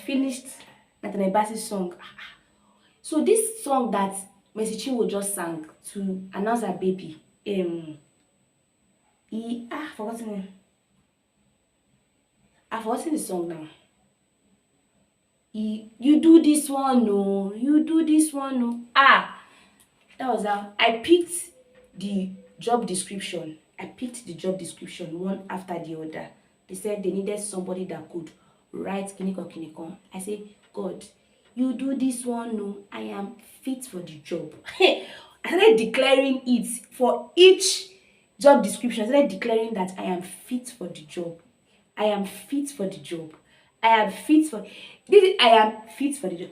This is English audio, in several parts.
finished Nathaniel Bassey's song. So this song that Mercy Chinwo just sang to announce her baby, forgotten it. I've forgotten the song now. You do this one, no. You do this one, no. That was how I picked the job description. One after the other. They said they needed somebody that could write kiniko. I say, God, you do this one, no. I am fit for the job. I started declaring it for each job description. I started declaring that I am fit for the job. I am fit for the job. I am fit for I am fit for the job.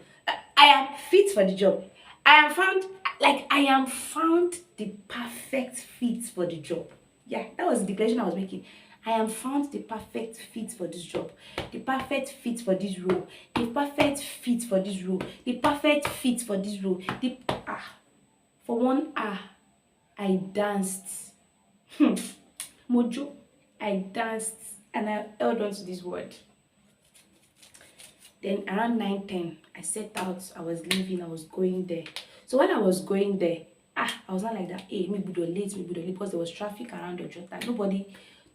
I am fit for the job. I am found the perfect fit for the job. Yeah, that was the declaration I was making. I am found the perfect fit for this job. The perfect fit for this role. The perfect fit for this role. The perfect fit for this role. For 1 hour, I danced. Mojo, I danced and I held on to this word. Then around 9:10, I set out. I was leaving. I was going there. So when I was going there, I was not like that. Hey, maybe they're late, because there was traffic around the Jota. Nobody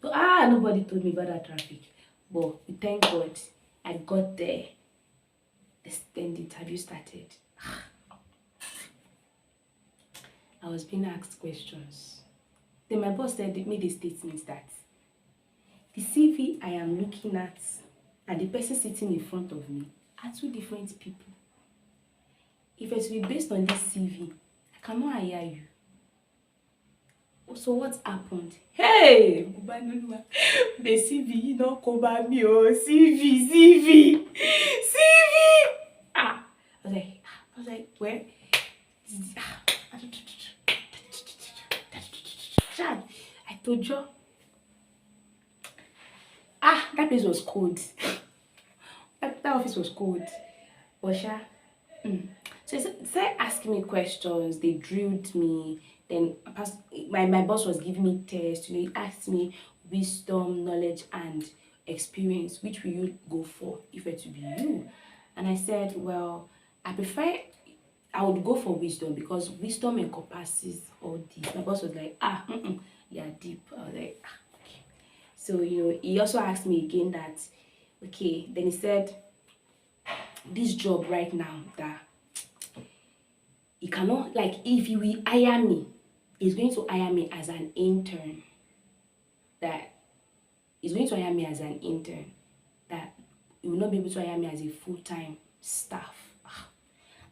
told me about that traffic. But thank God, I got there. Then the interview started. I was being asked questions. Then my boss made a statement that the CV I am looking at and the person sitting in front of me are two different people. If it's to be based on this CV, I cannot hire you. So what happened? Hey, the CV, you don't cover me. Oh, CV. I was like, where? I told you. That place was cold. that office was cold. But So they started asking me questions. They drilled me. Then my boss was giving me tests. He asked me wisdom, knowledge, and experience. Which will you go for if it to be you? And I said, well, I would go for wisdom because wisdom encompasses all this. My boss was like, yeah, deep. I was like, okay. So, he also asked me again that, okay, then he said, this job right now that he cannot, if he will hire me, he's going to hire me as an intern. That he will not be able to hire me as a full-time staff.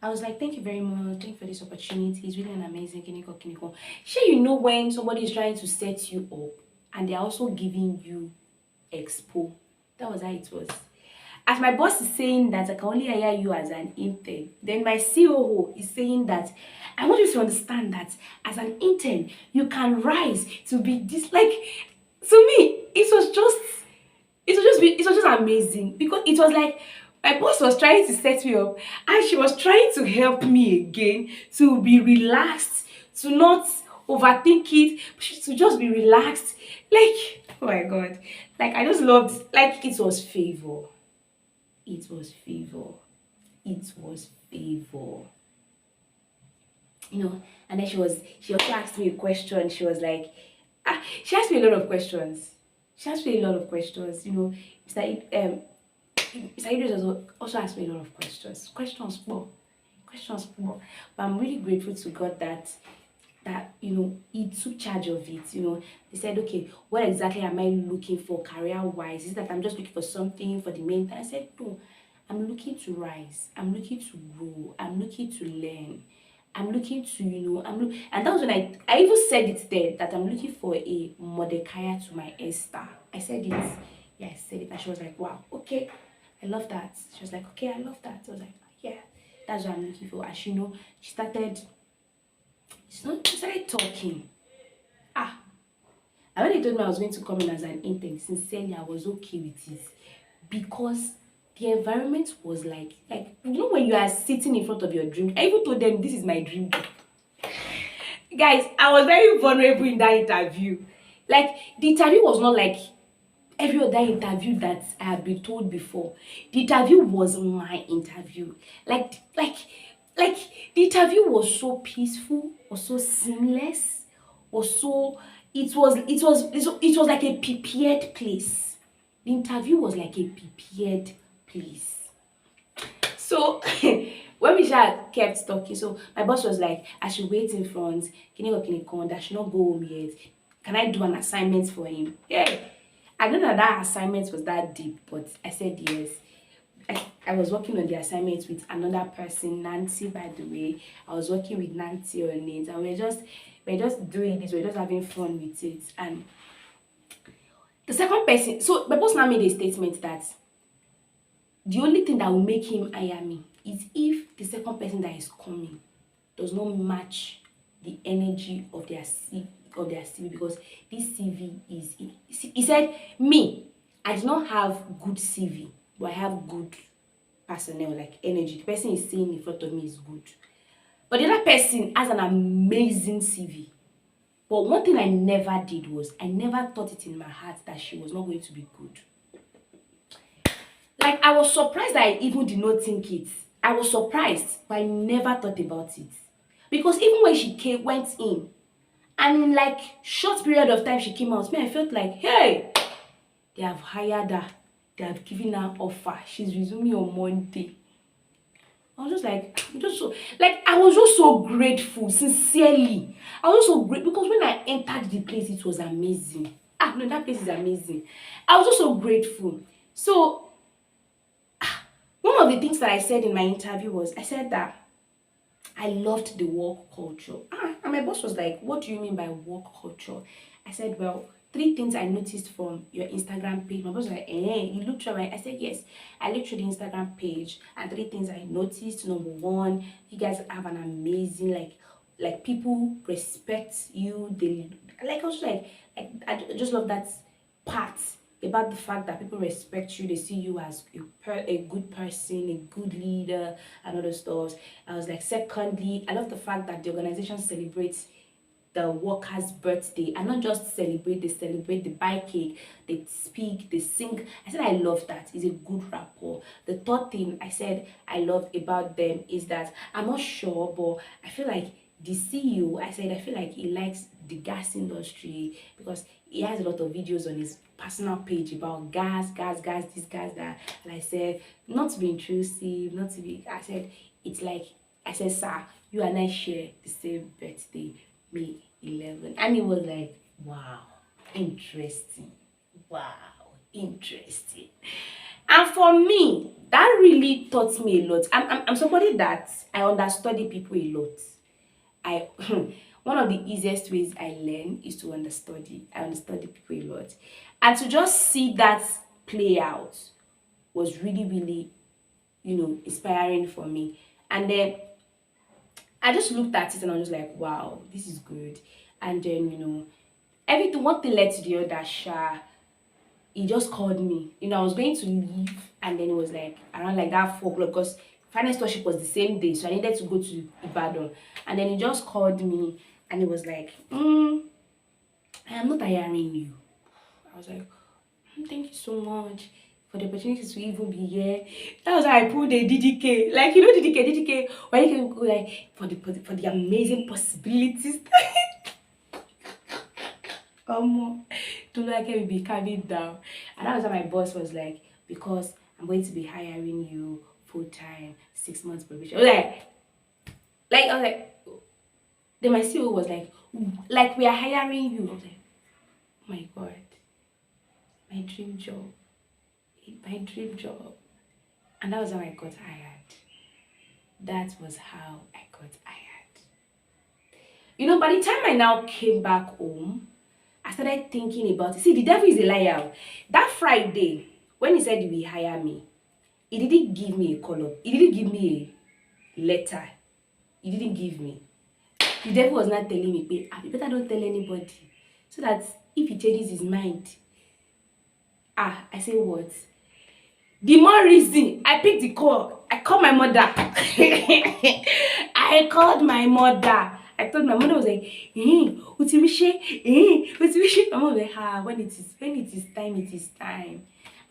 I was like, thank you very much. Thank you for this opportunity. It's really an amazing kiniko. Sure, when somebody is trying to set you up and they're also giving you expo. That was how it was. As my boss is saying that I can only hire you as an intern, then my COO is saying that I want you to understand that as an intern, you can rise to be this. To me, it was just amazing because it was like my boss was trying to set me up and she was trying to help me again to be relaxed, to not overthink it, to just be relaxed. Oh my God. I just loved, it was favor. It was favor. And then she also asked me a question. She was like, she asked me a lot of questions. Mr. Idris also asked me a lot of questions. Questions more. But I'm really grateful to God that he took charge of it. They said, okay, what exactly am I looking for career-wise? Is it that I'm just looking for something for the main time? I said, no, I'm looking to rise. I'm looking to grow. I'm looking to learn. I'm looking to, and that was when I even said it there, that I'm looking for a Mordecai to my Esther. I said it. Yeah, I said it. And she was like, wow, okay, I love that. She was like, okay, I love that. I was like, yeah, that's what I'm looking for. And she started talking. And when they told me I was going to come in as an intern, sincerely, I was okay with it. Because the environment was like when you are sitting in front of your dream. I even told them this is my dream job. Guys, I was very vulnerable in that interview. The interview was not every other interview that I have been told before. The interview was my interview. Like the interview was so peaceful, was so seamless, was so it was like a prepared place. The interview was like a prepared place. So when we just kept talking, so my boss was like, I should wait in front. Can you go clinic I should not go home yet. Can I do an assignment for him? Yeah. I don't know that assignment was that deep, but I said yes. I was working on the assignment with another person, Nancy, by the way. I was working with Nancy on it, and we're just doing this, we're just having fun with it. And the second person, so my boss now made a statement that the only thing that will make him hire me is if the second person that is coming does not match the energy of their CV, because this CV is, he said, me, I do not have good CV, but I have good personnel, like energy. The person is saying in front of me is good, but the other person has an amazing CV. But one thing I never did was I never thought it in my heart that she was not going to be good. Like, I was surprised that I even did not think it. I was surprised, but I never thought about it. Because even when went in, and in like short period of time she came out, me, I felt like, hey, they have hired her. They have given her offer. She's resuming on Monday. I was just like, I was just so grateful, sincerely. I was just so grateful because when I entered the place, it was amazing. No, that place is amazing. I was just so grateful. So one of the things that I said in my interview was, I said that I loved the work culture. And my boss was like, what do you mean by work culture? I said, well, three things I noticed from your Instagram page. My boss was like, you looked through my, I said, yes, I looked through the Instagram page, and three things I noticed. Number one, you guys have an amazing, like people respect you. They, like, I was like I just love that part about the fact that people respect you, they see you as a good person, a good leader, and other stuff. I was like, secondly, I love the fact that the organization celebrates the workers' birthday, and not just celebrate, they buy cake, they speak, they sing. I said I love that. It's a good rapport. The third thing I said I love about them is that, I'm not sure, but I feel like the CEO, I said I feel like he likes the gas industry because he has a lot of videos on his personal page about gas, this, gas, that. And I said, not to be intrusive, not to be, I said, it's like, I said, sir, you and I share the same birthday, May 11. And he was like, wow, interesting. Wow, interesting. And for me, that really taught me a lot. I'm somebody that I understudy people a lot. I one of the easiest ways I learn is to understudy. I understudy people a lot. And to just see that play out was really, really, inspiring for me. And then I just looked at it and I was like, wow, this is good. And then, everything, one thing led to the other. He just called me. I was going to leave, and then it was like around like that 4 o'clock, because finance worship was the same day, so I needed to go to Ibadan. And then he just called me and he was like, I am not hiring you. I was like, thank you so much for the opportunity to even be here. That was how I pulled a DDK. Like, DDK, where you can go like for the amazing possibilities. To like it be calming down. And that was how my boss was like, because I'm going to be hiring you full time, 6 months probation. I was like I was like, then my CEO was like we are hiring you. I was like, oh my God, my dream job. My dream job. And that was how I got hired. That was how I got hired. By the time I now came back home, I started thinking about it. See, the devil is a liar. That Friday, when he said he will hire me, he didn't give me a call up. He didn't give me a letter. He didn't give me. The devil was not telling me, you better don't tell anybody. So that if he changes his mind. I say what? The more reason, I picked the call. I called my mother. I called my mother. I told my mother was like, Utimishe, Utimishe. My mom was like, when it is time, it is time.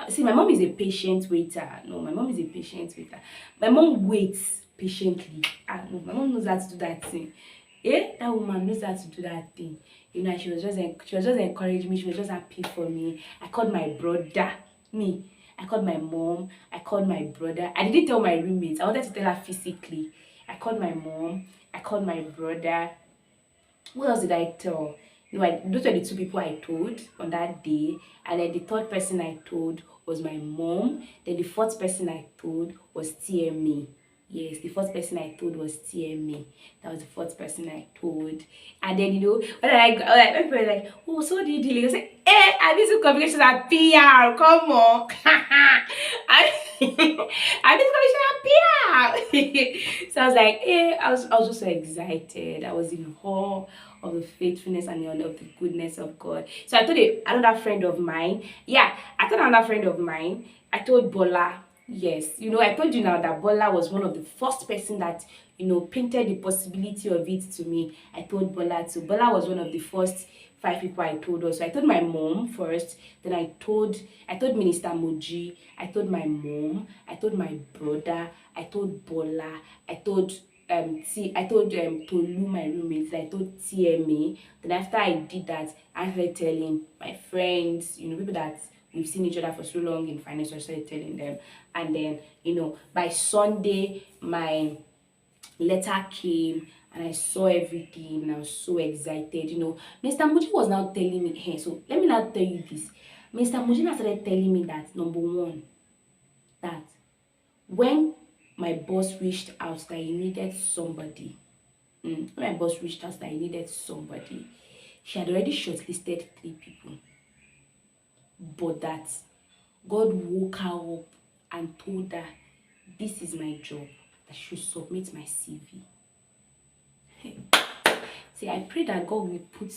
See, my mom is a patient waiter. No, my mom is a patient waiter. My mom waits patiently. No, my mom knows how to do that thing. That woman knows how to do that thing. She was just encouraging me. She was just happy for me. I called my brother. Me. I called my mom. I called my brother. I didn't tell my roommates. I wanted to tell her physically. I called my mom. I called my brother. Who else did I tell? Those were the two people I told on that day. And then the third person I told was my mom. Then the fourth person I told was TMA. Yes, the first person I told was TMA. That was the fourth person I told. And then, when people were like, oh, so do you deal? I said, I need to communication at PR. Come on. I need to communication at PR. So I was like, I was just so excited. I was in awe of the faithfulness and of the goodness of God. So I told another friend of mine. Yeah, I told another friend of mine. I told Bola. Yes, I told you now that Bola was one of the first person that painted the possibility of it to me. I told Bola too. Bola was one of the first 5 people I told also. I told my mom first, then I told Minister Moji, I told my mom, I told my brother, I told Bola, I told Tolu, my roommate, I told TMA. Then after I did that, I started telling my friends, people that we've seen each other for so long in finance. So I started telling them. And then, by Sunday, my letter came and I saw everything and I was so excited. Mr. Muji was now telling me, hey, so let me now tell you this. Mr. Muji now started telling me that, number one, that when my boss reached out that he needed somebody, she had already shortlisted 3 people, but that God woke her up and told her, this is my job, that she should submit my CV. See, I pray that God will put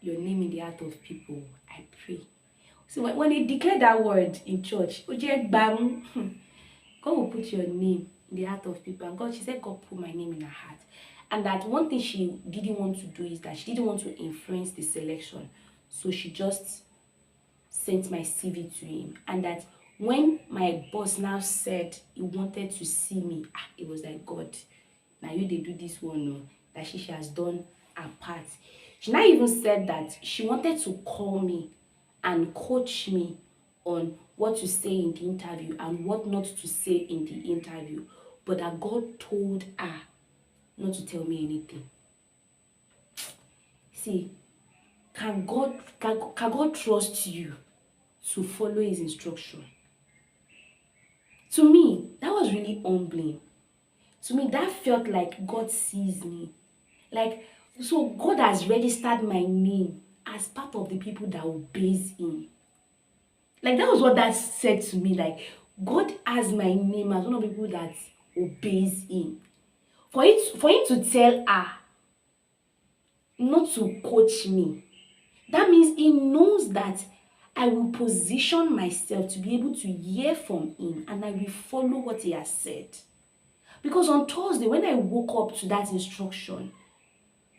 your name in the heart of people. I pray. So when they declare that word in church, God will put your name in the heart of people. And she said, God put my name in her heart. And that one thing she didn't want to do is that she didn't want to influence the selection. So she just sent my CV to him. And that when my boss now said he wanted to see me, it was like, God, now you they do this one, no, that she has done her part. She now even said that she wanted to call me and coach me on what to say in the interview and what not to say in the interview, but that God told her not to tell me anything. See, can God trust you to follow his instruction? To me, that was really humbling. To me, that felt like God sees me. Like, so God has registered my name as part of the people that obeys him. Like, that was what that said to me. Like, God has my name as one of the people that obeys him. For him to tell her not to coach me, that means he knows that I will position myself to be able to hear from him and I will follow what he has said. Because on Thursday, when I woke up to that instruction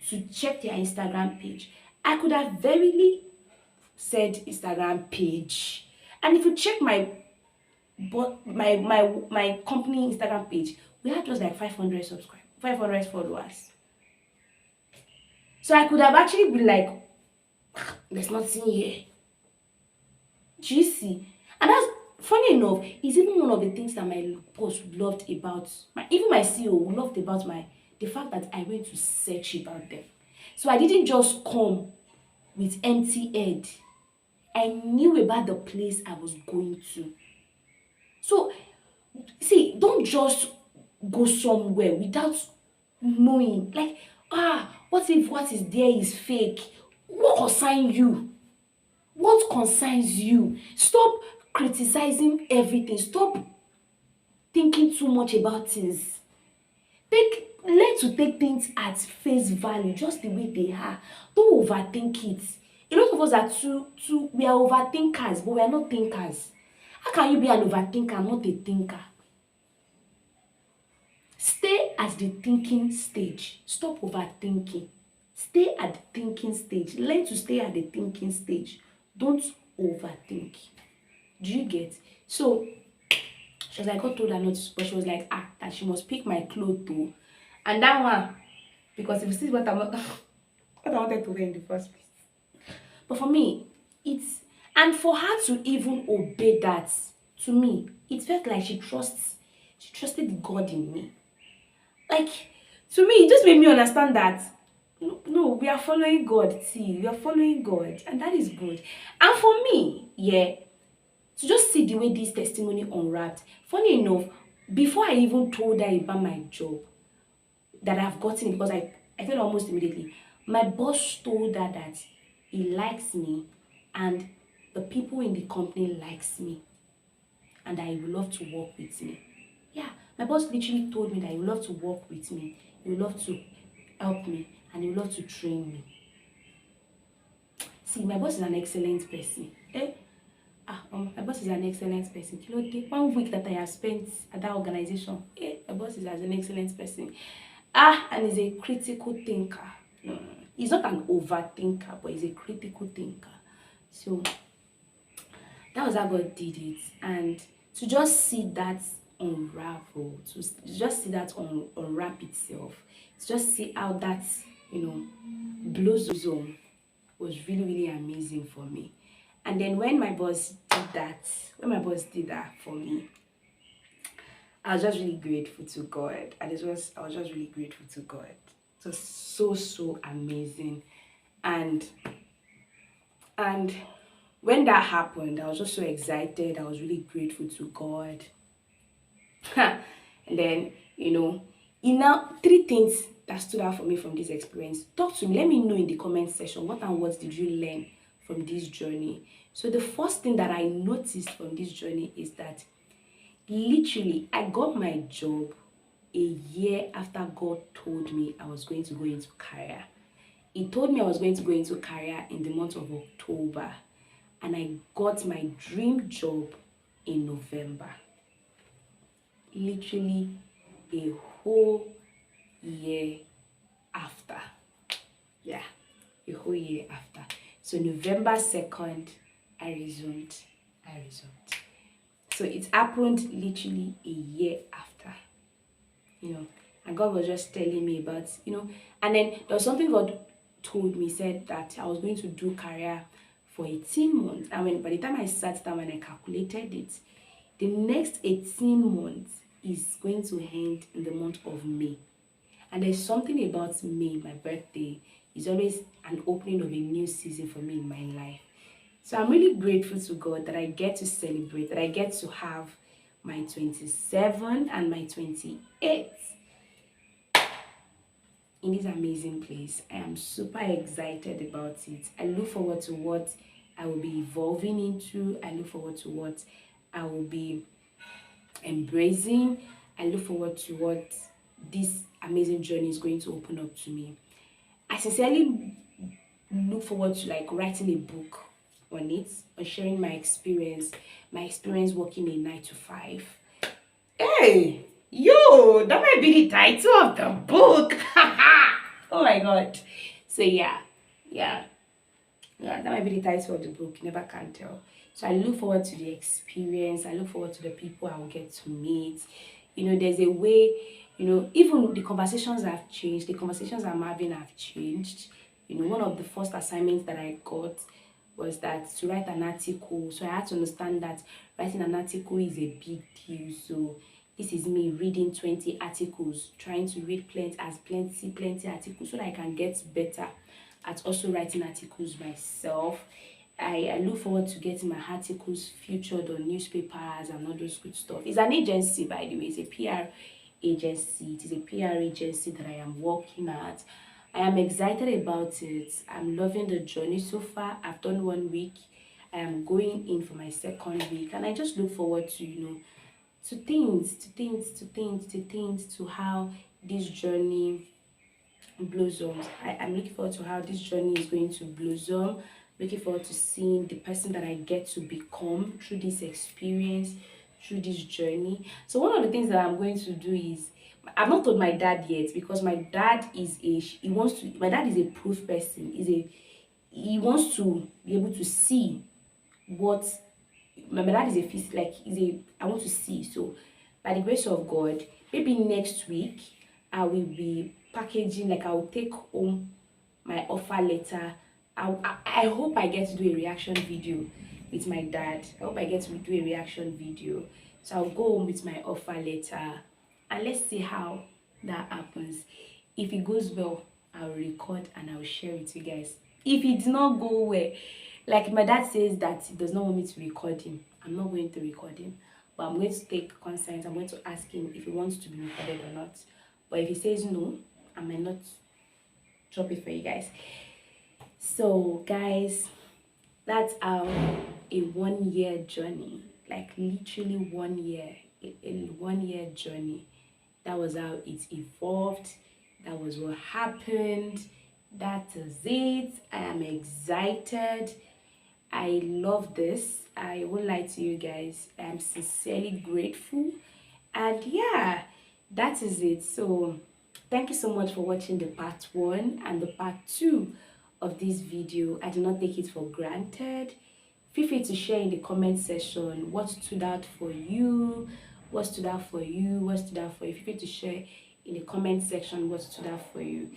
to check their Instagram page, I could have verily said Instagram page. And if you check my company Instagram page, we had just like 500 followers. So I could have actually been like, there's nothing here. Do you see? And that's funny enough, it's even one of the things that my boss loved about even my CEO loved about the fact that I went to search about them. So I didn't just come with empty head. I knew about the place I was going to. So see, don't just go somewhere without knowing. Like, what if what is there is fake? What concerns you? What concerns you? Stop criticizing everything. Stop thinking too much about things. Learn to take things at face value, just the way they are. Don't overthink it. A lot of us are we are overthinkers, but we are not thinkers. How can you be an overthinker and not a thinker? Stay at the thinking stage. Stop overthinking. Stay at the thinking stage. Learn to stay at the thinking stage. Don't overthink. Do you get? So she was like, God told her not to, but she was like, that she must pick my clothes too. And that one, because if you see what what I wanted to wear in the first place. But for me, it's, and for her to even obey that, to me, it felt like she trusted the God in me. Like, to me, it just made me understand that no, we are following God. See, we are following God, and that is good. And for me, yeah, to just see the way this testimony unwrapped. Funny enough, before I even told her about my job that I've gotten it, because I told her almost immediately, my boss told her that he likes me and the people in the company likes me and that he would love to work with me. Yeah, my boss literally told me that he would love to work with me, he would love to help me, and he would love to train me. See, my boss is an excellent person. My boss is an excellent person. You know, the 1 week that I have spent at that organization, my boss is an excellent person. And he's a critical thinker. He's not an overthinker, but he's a critical thinker. So that was how God did it. And to just see that unravel, to just see that unwrap itself, to just see how that, blossom was really, really amazing for me. And then when my boss did that for me, I was just really grateful to God. I was just really grateful to God. It was so, so amazing. And when that happened, I was just so excited. I was really grateful to God. And then, now 3 things that stood out for me from this experience. Talk to me. Let me know in the comment section, what and what did you learn from this journey? So the first thing that I noticed from this journey is that literally I got my job a year after God told me I was going to go into career. He told me I was going to go into career in the month of October, and I got my dream job in November. Literally a whole year after. Yeah, a whole year after. So November 2nd, I resumed. So it happened literally a year after. And God was just telling me about, and then there was something God told me, said that I was going to do career for 18 months. I mean, by the time I sat down and I calculated it, the next 18 months is going to end in the month of May. And there's something about May, my birthday, is always an opening of a new season for me in my life. So I'm really grateful to God that I get to celebrate, that I get to have my 27th and my 28th in this amazing place. I am super excited about it. I look forward to what I will be evolving into. I look forward to what I will be embracing. I look forward to what this amazing journey is going to open up to me. I sincerely look forward to writing a book on it, on sharing my experience working a 9 to 5. Hey, yo, that might be the title of the book. Oh my God. So yeah, that might be the title of the book. You never can tell. So I look forward to the experience. I look forward to the people I will get to meet. There's a way, even the conversations have changed. The conversations I'm having have changed. One of the first assignments that I got was that to write an article. So I had to understand that writing an article is a big deal. So this is me reading 20 articles, trying to read plenty articles so that I can get better at also writing articles myself. I look forward to getting my articles featured on newspapers and all those good stuff. It's an agency, by the way. It's a PR agency. It is a PR agency that I am working at. I am excited about it. I'm loving the journey so far. I've done 1 week. I am going in for my 2nd week, and I just look forward to to how this journey blossoms. I'm looking forward to how this journey is going to blossom. Looking forward to seeing the person that I get to become through this experience, through this journey. So one of the things that I'm going to do is, I've not told my dad yet, because my dad is my dad is a proof person. He wants to be able to see what my dad is a I want to see. So by the grace of God, maybe next week I will be packaging, like I will take home my offer letter. I hope I get to do a reaction video with my dad. I hope I get to do a reaction video. So I'll go home with my offer letter, and let's see how that happens. If it goes well, I'll record and I'll share it with you guys. If it did not go well, like my dad says that he does not want me to record him, I'm not going to record him. But I'm going to take consent. I'm going to ask him if he wants to be recorded or not. But if he says no, I might not drop it for you guys. So guys, that's our a 1 year journey, like literally 1 year, a 1 year journey. That was how it evolved. That was what happened. That is it. I am excited. I love this. I won't lie to you guys. I am sincerely grateful. And yeah, that is it. So thank you so much for watching the part 1 and the part 2 of this video. I do not take it for granted. Feel free to share in the comment section what stood out for you, what stood out for you, what stood out for you. Feel free to share in the comment section what stood out for you.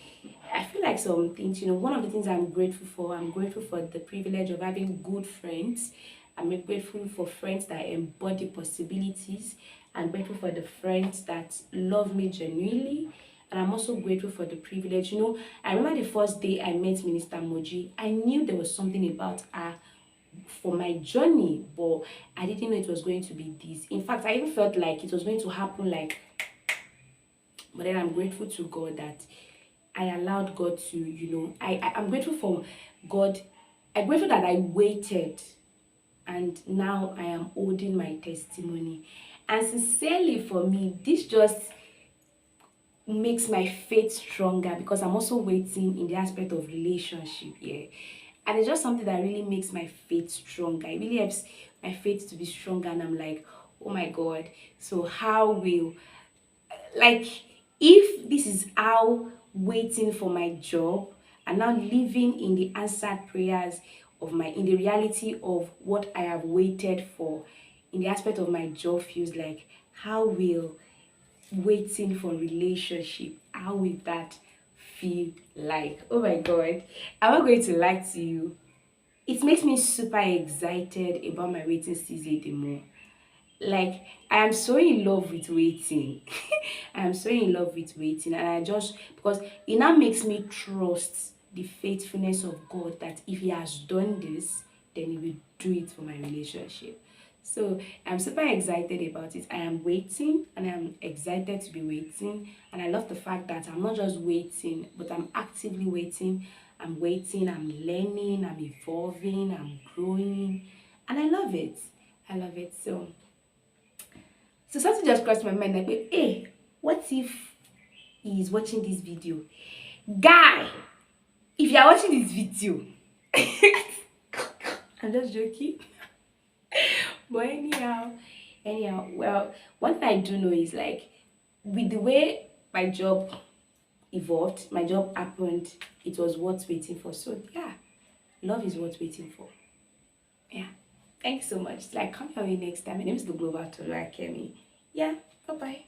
I feel like some things, one of the things I'm grateful for the privilege of having good friends. I'm grateful for friends that embody possibilities. I'm grateful for the friends that love me genuinely. And I'm also grateful for the privilege. I remember the first day I met Minister Moji, I knew there was something about her for my journey, but I didn't know it was going to be this. In fact, I even felt like it was going to happen but then I'm grateful to God that I allowed God to, I'm grateful for God. I'm grateful that I waited, and now I am holding my testimony. And sincerely, for me, this just makes my faith stronger, because I'm also waiting in the aspect of relationship here. And it's just something that really makes my faith stronger. It really helps my faith to be stronger. And I'm like, oh my God, so how will, like, if this is how waiting for my job and now living in the answered prayers in the reality of what I have waited for in the aspect of my job feels like, how will waiting for relationship, how will that feel like? Oh my God, I'm not going to lie to you, it makes me super excited about my waiting season the more. Like, I am so in love with waiting. I am so in love with waiting, and I just, because it now makes me trust the faithfulness of God, that if he has done this, then he will do it for my relationship. So I'm super excited about it. I am waiting, and I'm excited to be waiting. And I love the fact that I'm not just waiting, but I'm actively waiting. I'm waiting, I'm learning, I'm evolving, I'm growing. And I love it. I love it. So something just crossed my mind, like, hey, what if he is watching this video? Guy, if you are watching this video, I'm just joking. But anyhow, well, one thing I do know is, like, with the way my job evolved, my job happened, it was worth waiting for. So yeah, love is worth waiting for. Yeah. Thanks so much. Like, come your way next time. My name is the Global Tolu Akemi. Yeah, bye-bye.